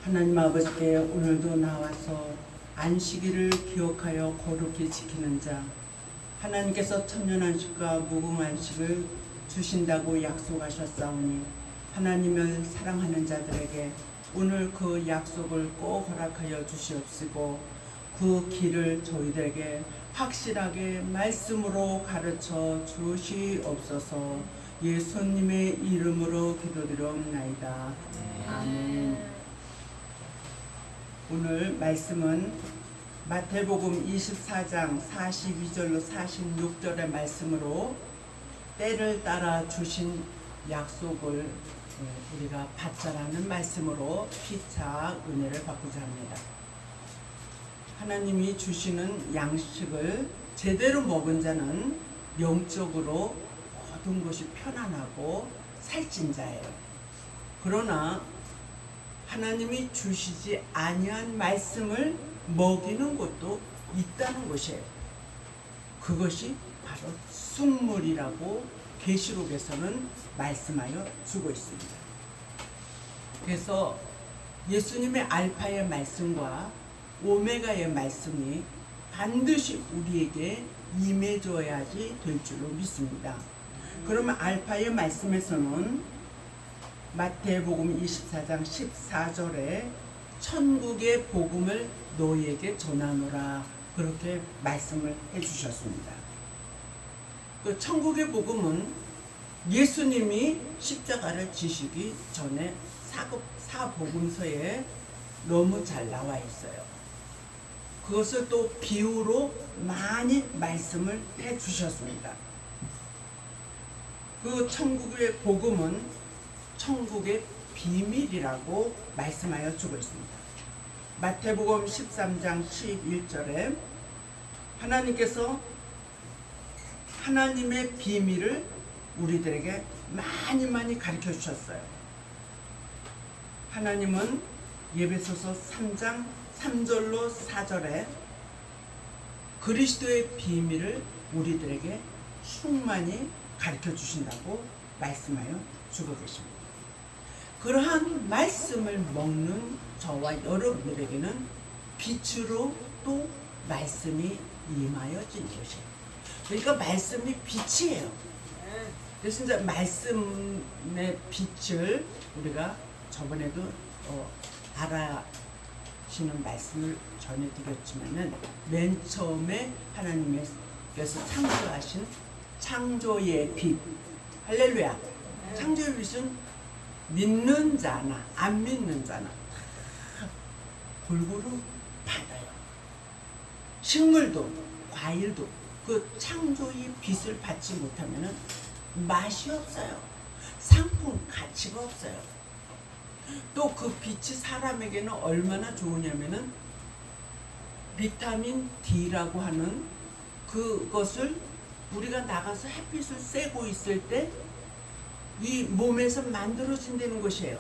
하나님 아버지께 오늘도 나와서 안식일을 기억하여 거룩히 지키는 자, 하나님께서 천년안식과 무궁안식을 주신다고 약속하셨사오니 하나님을 사랑하는 자들에게 오늘 그 약속을 꼭 허락하여 주시옵시고 그 길을 저희들에게 확실하게 말씀으로 가르쳐 주시옵소서. 예수님의 이름으로 기도드리옵나이다. 아멘. 오늘 말씀은 마태복음 24장 42절로 46절의 말씀으로 때를 따라 주신 약속을 우리가 받자라는 말씀으로 피차 은혜를 받고자 합니다. 하나님이 주시는 양식을 제대로 먹은 자는 영적으로 모든 것이 편안하고 살찐 자예요. 그러나 하나님이 주시지 아니한 말씀을 먹이는 것도 있다는 것이에요. 그것이 바로 쑥물이라고 계시록에서는 말씀하여 주고 있습니다. 그래서 예수님의 알파의 말씀과 오메가의 말씀이 반드시 우리에게 임해줘야지 될 줄로 믿습니다. 그러면 알파의 말씀에서는 마태복음 24장 14절에 천국의 복음을 너희에게 전하노라 그렇게 말씀을 해주셨습니다. 그 천국의 복음은 예수님이 십자가를 지시기 전에 사복음서에 너무 잘 나와 있어요. 그것을 또 비유로 많이 말씀을 해주셨습니다. 그 천국의 복음은 천국의 비밀이라고 말씀하여 주고 있습니다. 마태복음 13장 11절에 하나님께서 하나님의 비밀을 우리들에게 많이 가르쳐 주셨어요. 하나님은 예배소서 3장 3절로 4절에 그리스도의 비밀을 우리들에게 충만히 가르쳐 주신다고 말씀하여 주고 계십니다. 그러한 말씀을 먹는 저와 여러분들에게는 빛으로 또 말씀이 임하여진 것이에요. 그러니까 말씀이 빛이에요. 그래서 이제 말씀의 빛을 우리가 저번에도 알아시는 말씀을 전해드렸지만은 맨 처음에 하나님께서 창조하신 창조의 빛, 할렐루야. 창조의 빛은 믿는 자나 안 믿는 자나 골고루 받아요. 식물도 과일도 그 창조의 빛을 받지 못하면 맛이 없어요. 상품 가치가 없어요. 또 그 빛이 사람에게는 얼마나 좋으냐면은 비타민 D라고 하는 그것을 우리가 나가서 햇빛을 쐬고 있을 때 이 몸에서 만들어진다는 것이에요.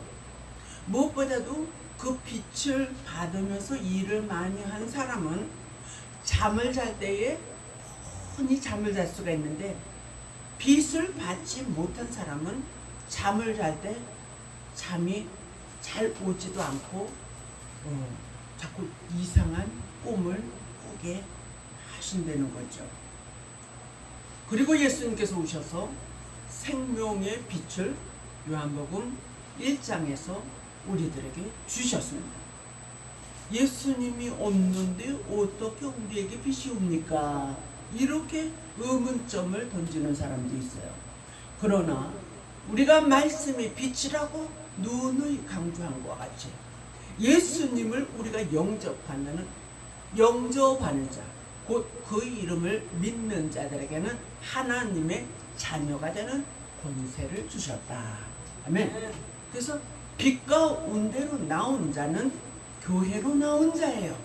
무엇보다도 그 빛을 받으면서 일을 많이 한 사람은 잠을 잘 때에 편히 잠을 잘 수가 있는데 빛을 받지 못한 사람은 잠을 잘 때 잠이 잘 오지도 않고 자꾸 이상한 꿈을 꾸게 하신다는 거죠. 그리고 예수님께서 오셔서 생명의 빛을 요한복음 1장에서 우리들에게 주셨습니다. 예수님이 없는데 어떻게 우리에게 빛이 옵니까? 이렇게 의문점을 던지는 사람도 있어요. 그러나 우리가 말씀이 빛이라고 누누이 강조한 것과 같이 예수님을 우리가 영접하는 자, 곧 그 이름을 믿는 자들에게는 하나님의 자녀가 되는 권세를 주셨다. 아멘. 그래서 빛 가운데로 나온 자는 교회로 나온 자예요.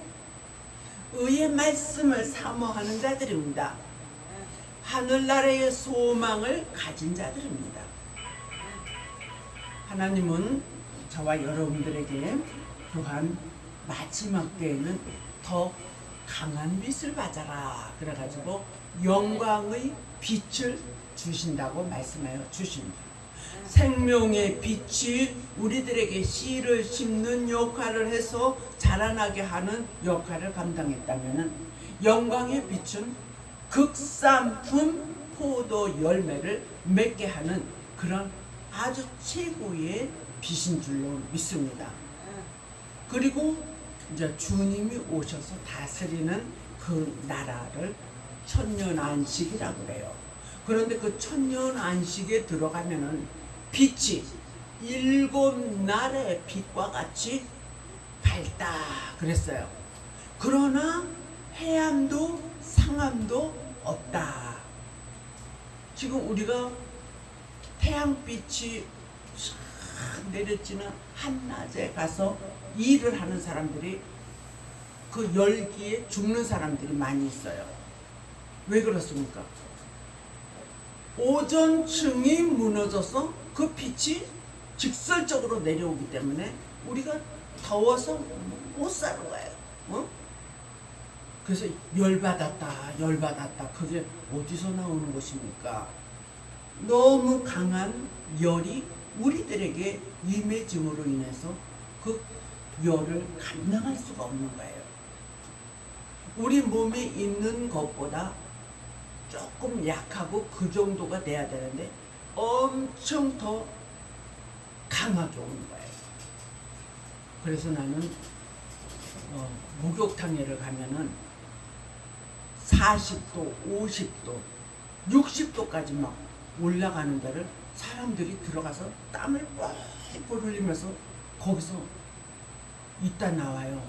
의의 말씀을 사모하는 자들입니다. 하늘나라의 소망을 가진 자들입니다. 하나님은 저와 여러분들에게 또한 마지막 때에는 더 강한 빛을 받아라 그래가지고 영광의 빛을 주신다고 말씀하여 주십니다. 생명의 빛이 우리들에게 씨를 심는 역할을 해서 자라나게 하는 역할을 감당했다면 영광의 빛은 극상품 포도 열매를 맺게 하는 그런 아주 최고의 빛인 줄로 믿습니다. 그리고 이제 주님이 오셔서 다스리는 그 나라를 천년안식이라고 그래요. 그런데 그 천년안식에 들어가면은 빛이 7날의 빛과 같이 밝다 그랬어요. 그러나 해암도 상암도 없다. 지금 우리가 태양빛이 싹 내려지는 한낮에 가서 일을 하는 사람들이 그 열기에 죽는 사람들이 많이 있어요. 왜 그렇습니까? 오존층이 무너져서 그 빛이 직설적으로 내려오기 때문에 우리가 더워서 못 사는 거예요. 어? 그래서 열받았다. 그게 어디서 나오는 것입니까? 너무 강한 열이 우리들에게 임해짐으로 인해서 그 열을 감당할 수가 없는 거예요. 우리 몸에 있는 것보다 조금 약하고 그 정도가 돼야 되는데 엄청 더 강하게 오는 거예요. 그래서 나는 목욕탕에를 가면은 40도, 50도, 60도까지 막 올라가는 데를 사람들이 들어가서 땀을 뻘뻘 흘리면서 거기서 있다 나와요.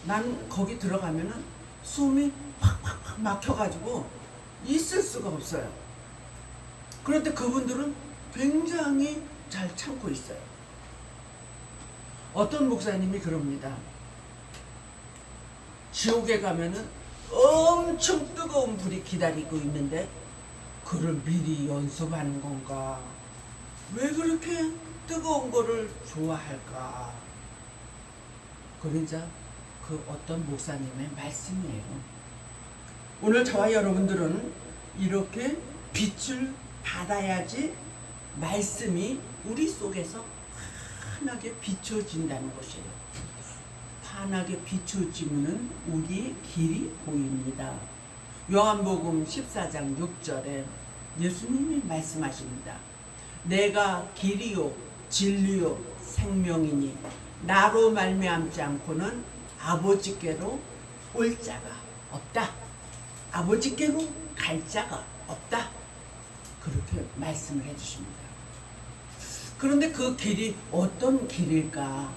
난 거기 들어가면은 숨이 팍팍팍 막혀가지고 있을 수가 없어요. 그런데 그분들은 굉장히 잘 참고 있어요. 어떤 목사님이 그럽니다. 지옥에 가면은 엄청 뜨거운 불이 기다리고 있는데 그를 미리 연습하는 건가? 왜 그렇게 뜨거운 거를 좋아할까? 그러자 그 어떤 목사님의 말씀이에요. 오늘 저와 여러분들은 이렇게 빛을 받아야지 말씀이 우리 속에서 환하게 비춰진다는 것이에요. 환하게 비춰지면 우리의 길이 보입니다. 요한복음 14장 6절에 예수님이 말씀하십니다. 내가 길이요 진리요 생명이니 나로 말미암지 않고는 아버지께로 올 자가 없다. 아버지께로 갈 자가 없다. 그렇게 말씀을 해주십니다. 그런데 그 길이 어떤 길일까?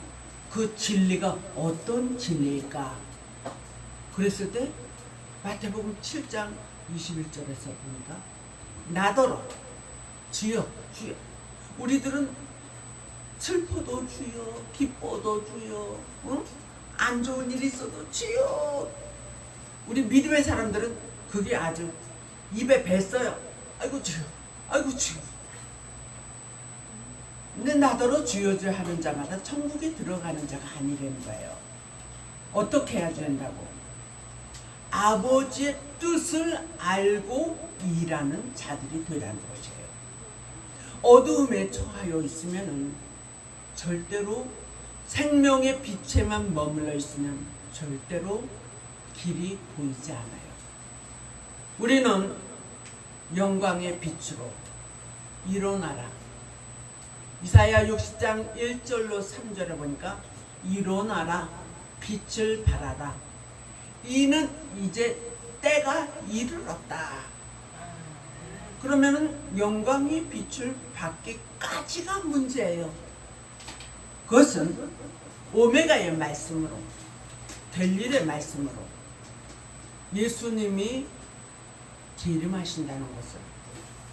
그 진리가 어떤 진리일까? 그랬을 때 마태복음 7장 21절에서 보니까 나더러 주여 주여 우리들은 슬퍼도 주여 기뻐도 주여 안 좋은 일이 있어도 주여 우리 믿음의 사람들은 그게 아주 입에 뱄어요. 아이고 주여 아이고 주여. 근데 나더러 주여 주여 하는 자마다 천국에 들어가는 자가 아니라는 거예요. 어떻게 해야 된다고? 아버지의 뜻을 알고 일하는 자들이 되라는 것이에요. 어두움에 처하여 있으면 절대로 생명의 빛에만 머물러 있으면 절대로 길이 보이지 않아요. 우리는 영광의 빛으로 일어나라. 이사야 60장 1절로 3절에 보니까 일어나라 빛을 발하라. 이는 이제 때가 이르렀다. 그러면은 영광의 빛을 받기까지가 문제예요. 그것은 오메가의 말씀으로 될 일의 말씀으로 예수님이 재림하신다는 것을,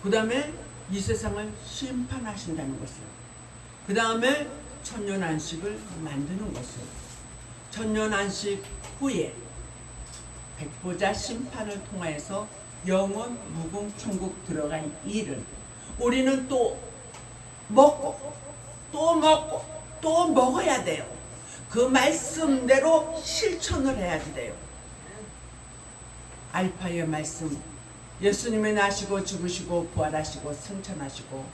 그 다음에 이 세상을 심판하신다는 것을, 그 다음에 천년안식을 만드는 것을, 천년안식 후에 백보자 심판을 통하여서 영원 무궁 천국 들어간 일을 우리는 또 먹고 또 먹고 또 먹어야 돼요. 그 말씀대로 실천을 해야지 돼요. 알파의 말씀, 예수님이 나시고 죽으시고 부활하시고 승천하시고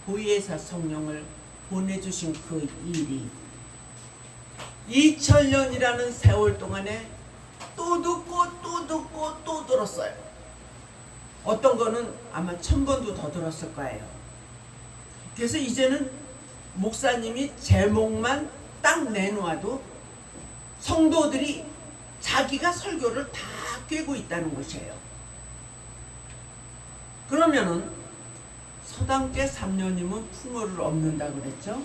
보혜사 성령을 보내주신 그 일이 2000년이라는 세월 동안에 또 듣고 또 듣고 또 들었어요. 어떤 거는 아마 1000번도 더 들었을 거예요. 그래서 이제는 목사님이 제목만 딱 내놓아도 성도들이 자기가 설교를 다 꿰고 있다는 것이에요. 그러면은 서당계 3년이면 풍어를 엎는다 그랬죠?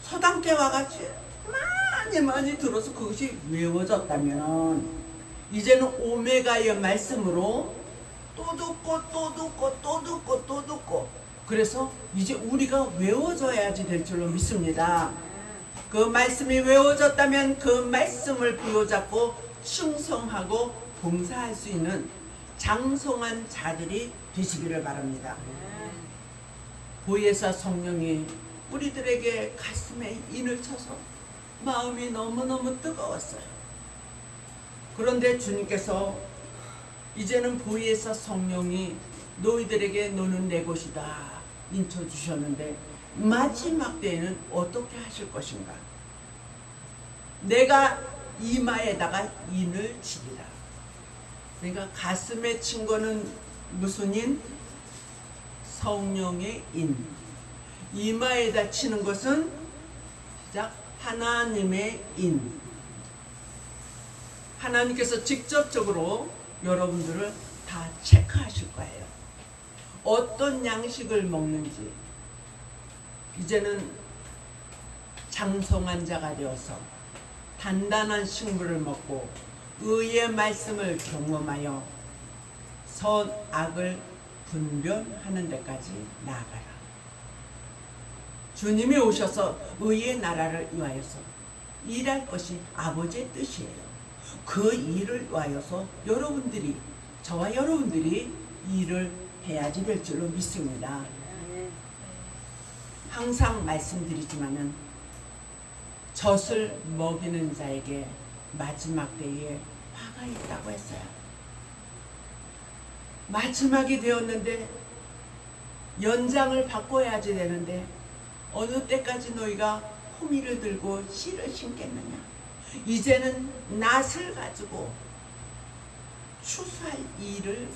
서당계 와가지고 많이 들어서 그것이 외워졌다면 이제는 오메가의 말씀으로 또 듣고 또 듣고 또 듣고 또 듣고 그래서 이제 우리가 외워져야지 될 줄로 믿습니다. 그 말씀이 외워졌다면 그 말씀을 부여잡고 충성하고 봉사할 수 있는 장성한 자들이 되시기를 바랍니다. 보혜사 성령이 우리들에게 가슴에 인을 쳐서 마음이 너무너무 뜨거웠어요. 그런데 주님께서 이제는 보혜사 성령이 너희들에게 너는 내 것이다 인쳐주셨는데 마지막 때에는 어떻게 하실 것인가? 내가 이마에다가 인을 치리라. 그러니까 가슴에 친 거는 무슨 인? 성령의 인. 이마에다 치는 것은 시작 하나님의 인. 하나님께서 직접적으로 여러분들을 다 체크하실 거예요. 어떤 양식을 먹는지. 이제는 장성한 자가 되어서 단단한 식물을 먹고 의의 말씀을 경험하여 선악을 분별하는 데까지 나아가라. 주님이 오셔서 의의 나라를 위하여서 일할 것이 아버지의 뜻이에요. 그 일을 위하여서 여러분들이 저와 여러분들이 일을 해야지 될 줄로 믿습니다. 항상 말씀드리지만은 젖을 먹이는 자에게 마지막 때에 화가 있다고 했어요. 마지막이 되었는데 연장을 바꿔야지 되는데 어느 때까지 너희가 호미를 들고 씨를 심겠느냐. 이제는 낫을 가지고 추수할 일을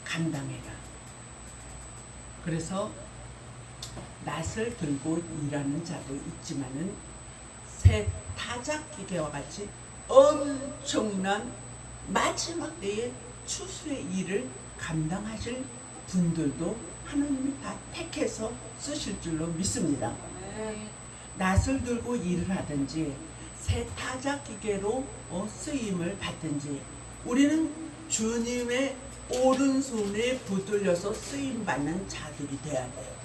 감당해라. 그래서 낫을 들고 일하는 자도 있지만은 새 타작기계와 같이 엄청난 마지막 때에 추수의 일을 감당하실 분들도 하나님이 다 택해서 쓰실 줄로 믿습니다. 낫을 들고 일을 하든지 새 타작기계로 쓰임을 받든지 우리는 주님의 오른손에 붙들려서 쓰임받는 자들이 돼야 돼요.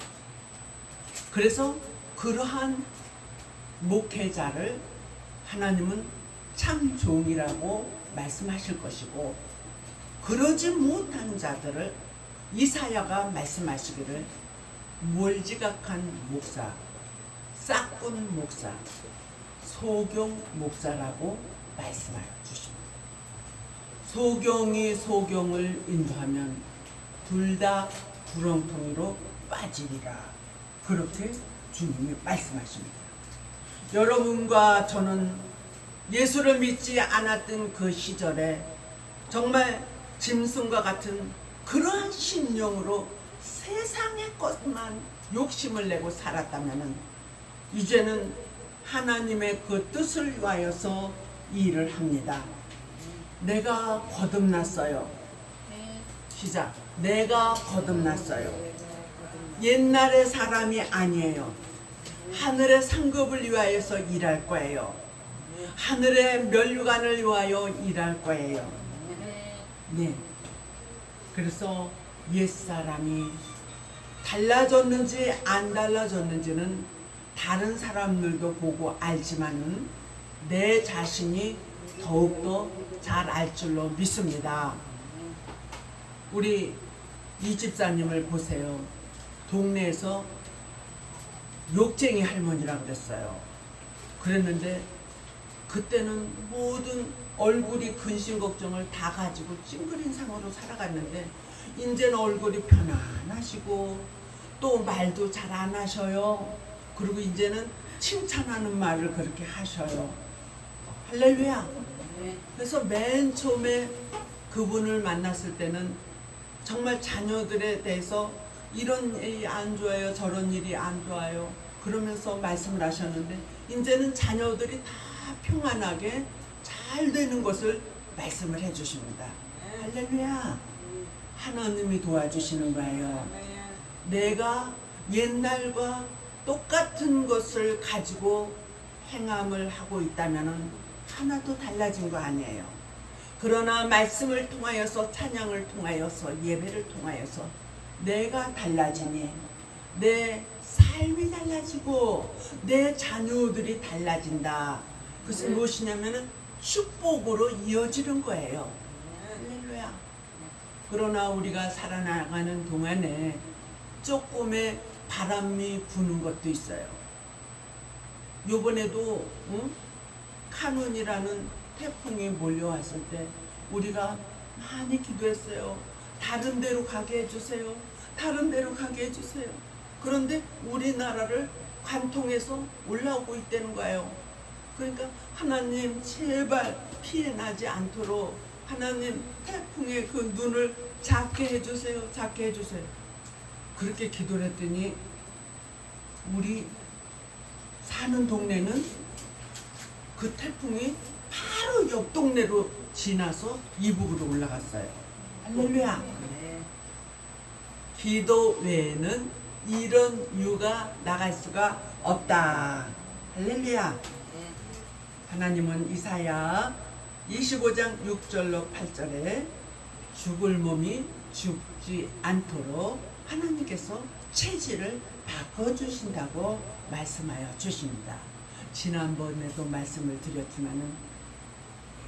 그래서 그러한 목회자를 하나님은 참 종이라고 말씀하실 것이고 그러지 못한 자들을 이사야가 말씀하시기를 몰지각한 목사, 싹군 목사, 소경 목사라고 말씀하여 주십니다. 소경이 소경을 인도하면 둘 다 구렁텅이로 빠지리라. 그렇게 주님이 말씀하십니다. 여러분과 저는 예수를 믿지 않았던 그 시절에 정말 짐승과 같은 그러한 심령으로 세상의 것만 욕심을 내고 살았다면 이제는 하나님의 그 뜻을 위하여서 일을 합니다. 내가 거듭났어요. 시작. 내가 거듭났어요. 옛날의 사람이 아니에요. 하늘의 상급을 위하여서 일할 거예요. 하늘의 면류관을 위하여 일할 거예요. 네. 그래서 옛사람이 달라졌는지 안 달라졌는지는 다른 사람들도 보고 알지만은 내 자신이 더욱더 잘 알 줄로 믿습니다. 우리 이 집사님을 보세요. 동네에서 욕쟁이 할머니라 그랬어요. 그랬는데 그때는 모든 얼굴이 근심 걱정을 다 가지고 찡그린 상으로 살아갔는데 이제는 얼굴이 편안하시고 또 말도 잘 안 하셔요. 그리고 이제는 칭찬하는 말을 그렇게 하셔요. 할렐루야. 그래서 맨 처음에 그분을 만났을 때는 정말 자녀들에 대해서 이런 일이 안 좋아요, 저런 일이 안 좋아요 그러면서 말씀을 하셨는데 이제는 자녀들이 다 평안하게 잘 되는 것을 말씀을 해주십니다. 할렐루야. 하나님이 도와주시는 거예요. 내가 옛날과 똑같은 것을 가지고 행함을 하고 있다면 하나도 달라진 거 아니에요. 그러나 말씀을 통하여서, 찬양을 통하여서, 예배를 통하여서 내가 달라지니 내 삶이 달라지고 내 자녀들이 달라진다. 그것은 무엇이냐면은 축복으로 이어지는 거예요. 할렐루야. 그러나 우리가 살아나가는 동안에 조금의 바람이 부는 것도 있어요. 요번에도 카눈이라는 태풍이 몰려왔을 때 우리가 많이 기도했어요. 다른 데로 가게 해주세요. 다른 데로 가게 해주세요. 그런데 우리나라를 관통해서 올라오고 있다는 거예요. 그러니까 하나님 제발 피해 나지 않도록 하나님 태풍의 그 눈을 작게 해주세요. 작게 해주세요. 그렇게 기도를 했더니 우리 사는 동네는 그 태풍이 바로 옆 동네로 지나서 이북으로 올라갔어요. 할렐루야. 기도 외에는 이런 이유가 나갈 수가 없다. 할렐루야. 하나님은 이사야 25장 6절로 8절에 죽을 몸이 죽지 않도록 하나님께서 체질을 바꿔주신다고 말씀하여 주십니다. 지난번에도 말씀을 드렸지만은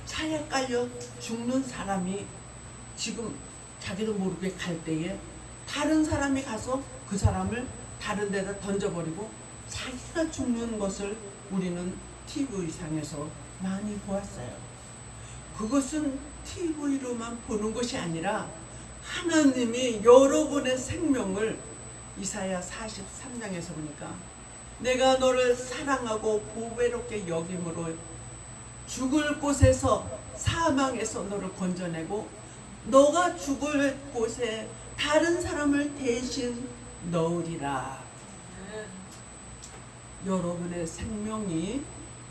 차에 깔려 죽는 사람이 지금 자기도 모르게 갈 때에 다른 사람이 가서 그 사람을 다른 데다 던져버리고 자기가 죽는 것을 우리는 TV상에서 많이 보았어요. 그것은 TV로만 보는 것이 아니라 하나님이 여러분의 생명을 이사야 43장에서 보니까 내가 너를 사랑하고 보배롭게 여김으로 죽을 곳에서 사망에서 너를 건져내고 너가 죽을 곳에 다른 사람을 대신 넣으리라. 여러분의 생명이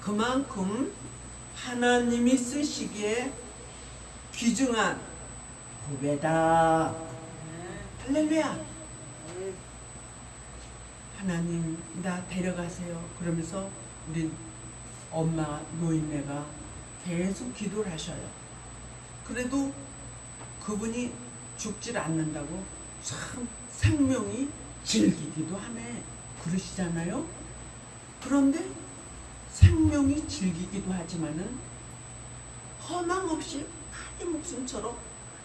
그만큼 하나님이 쓰시기에 귀중한 보배다. 할렐루야. 하나님 나 데려가세요. 그러면서 우리 엄마 노인네가 계속 기도를 하셔요. 그래도 그분이 죽질 않는다고 참 생명이 질기기도 하네 그러시잖아요. 그런데 생명이 질기기도 하지만은 허망 없이 파리 목숨처럼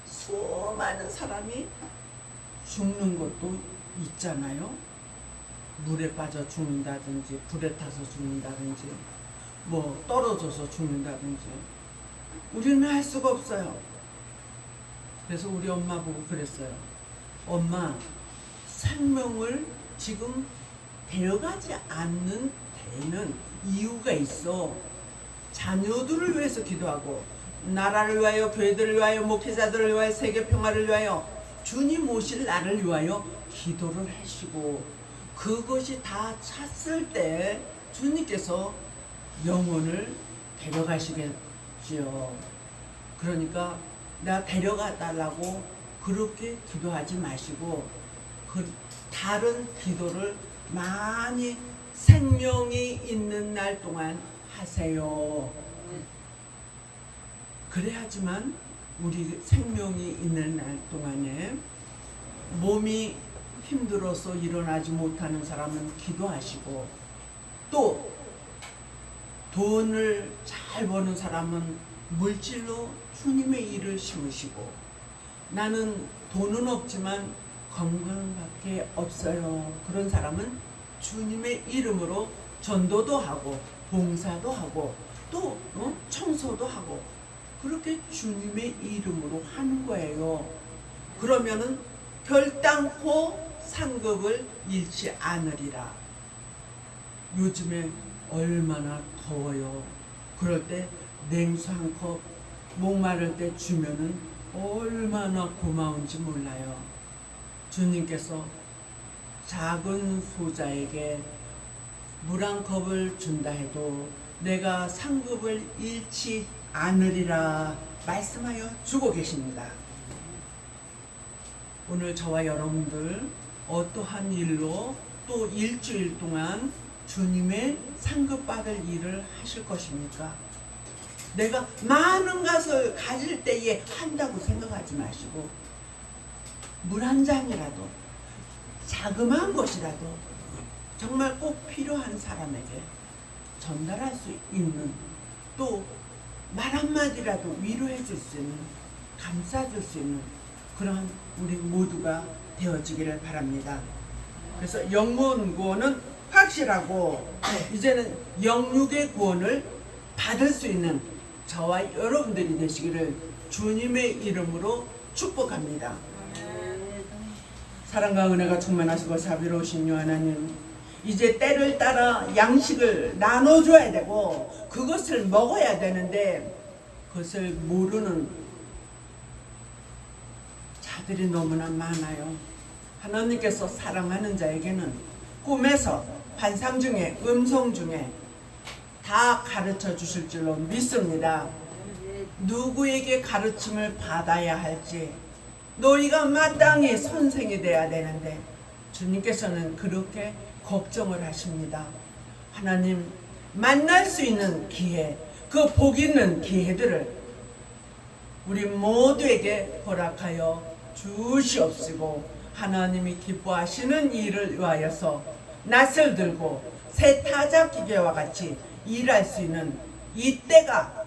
수많은 사람이 죽는 것도 있잖아요. 물에 빠져 죽는다든지 불에 타서 죽는다든지 뭐 떨어져서 죽는다든지 우리는 할 수가 없어요. 그래서 우리 엄마 보고 그랬어요. 엄마, 생명을 지금 데려가지 않는 데에는 이유가 있어. 자녀들을 위해서 기도하고 나라를 위하여, 교회들을 위하여, 목회자들을 위하여, 세계 평화를 위하여, 주님 오실 나를 위하여 기도를 하시고 그것이 다 찼을 때 주님께서 영혼을 데려가시겠지요. 그러니까 나 데려가 달라고 그렇게 기도하지 마시고 그 다른 기도를 많이 생명이 있는 날 동안 하세요. 그래야지만 우리 생명이 있는 날 동안에 몸이 힘들어서 일어나지 못하는 사람은 기도하시고 또 돈을 잘 버는 사람은 물질로 주님의 일을 심으시고 나는 돈은 없지만 건강밖에 없어요. 그런 사람은 주님의 이름으로 전도도 하고 봉사도 하고 또 청소도 하고 그렇게 주님의 이름으로 하는 거예요. 그러면은 결단코 상급을 잃지 않으리라. 요즘에 얼마나 더워요. 그럴 때 냉수 한 컵 목마를 때 주면은 얼마나 고마운지 몰라요. 주님께서 작은 소자에게 물 한 컵을 준다 해도 내가 상급을 잃지 않으리라 말씀하여 주고 계십니다. 오늘 저와 여러분들 어떠한 일로 또 일주일 동안 주님의 상급받을 일을 하실 것입니까? 내가 많은 것을 가질 때에 한다고 생각하지 마시고 물 한 잔이라도 자그마한 것이라도 정말 꼭 필요한 사람에게 전달할 수 있는, 또 말 한마디라도 위로해 줄 수 있는, 감싸줄 수 있는 그런 우리 모두가 되어지기를 바랍니다. 그래서 영혼 구원은 확실하고 이제는 영육의 구원을 받을 수 있는 저와 여러분들이 되시기를 주님의 이름으로 축복합니다. 사랑과 은혜가 충만하시고 자비로우신 유 하나님, 이제 때를 따라 양식을 나눠줘야 되고 그것을 먹어야 되는데 그것을 모르는 자들이 너무나 많아요. 하나님께서 사랑하는 자에게는 꿈에서, 환상 중에, 음성 중에 다 가르쳐 주실 줄로 믿습니다. 누구에게 가르침을 받아야 할지, 너희가 마땅히 선생이 돼야 되는데 주님께서는 그렇게 걱정을 하십니다. 하나님, 만날 수 있는 기회, 그 복 있는 기회들을 우리 모두에게 허락하여 주시옵시고 하나님이 기뻐하시는 일을 위하여서 낯을 들고 새 타작 기계와 같이 일할 수 있는 이때가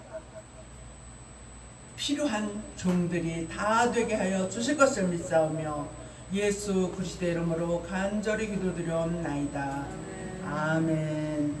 필요한 종들이 다 되게 하여 주실 것을 믿사오며 예수 그리스도의 이름으로 간절히 기도드려옵나이다. 아멘.